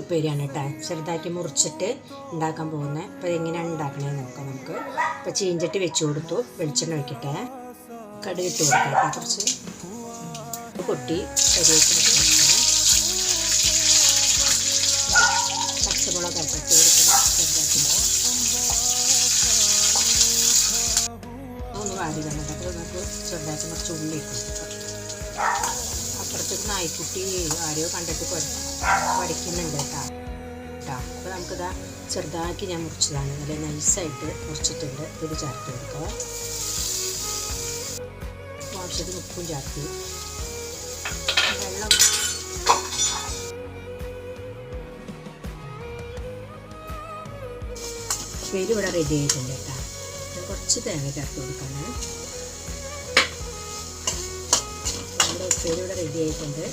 ഉപ്പേരിയാണ് കേട്ടോ. ചെറുതാക്കി മുറിച്ചിട്ട് ഉണ്ടാക്കാൻ പോകുന്നത്. അപ്പോൾ എങ്ങനെയാണ് ഉണ്ടാക്കണേന്ന് നോക്കാം നമുക്ക്. അപ്പോൾ ചീഞ്ചട്ടി വെച്ച് കൊടുത്തു. വെളിച്ചെണ്ണ ഒഴിക്കട്ടെ. കടുക് ഇട്ട് കൊടുക്കാം കേട്ടോ. കുറച്ച് പൊട്ടി കരിവേപ്പില പച്ചമുളക് ഇട്ട് കൊടുക്കണം. ചെറുതാക്കി ഒന്ന് വാടി വന്നിട്ട് നമുക്ക് ചെറുതാക്കി കുറച്ച് ഉള്ളി ഇട്ട് കൊടുക്കാം. അപ്പുറത്തേക്ക് നായ്ക്കുട്ടി ആരെയോ കണ്ടിട്ട് പഠിക്കുന്നുണ്ട് കേട്ടോ. അപ്പോൾ നമുക്കിതാ ചെറുതാക്കി ഞാൻ മുറിച്ചതാണ്. നല്ല നൈസായിട്ട് മുറിച്ചിട്ടുണ്ട്. ഇത് ചേർത്ത് കൊടുക്കുക. ആവശ്യത്തിന് ഉപ്പും ചേർത്ത് വെള്ളം ഉപ്പേരി ഇവിടെ റെഡി ആയിട്ടുണ്ട് കേട്ടോ. കുറച്ച് തേങ്ങ ചേർത്ത് കൊടുക്കാണ്. നമ്മുടെ ഉപ്പേരി ഇവിടെ റെഡി ആയിട്ടുണ്ട്.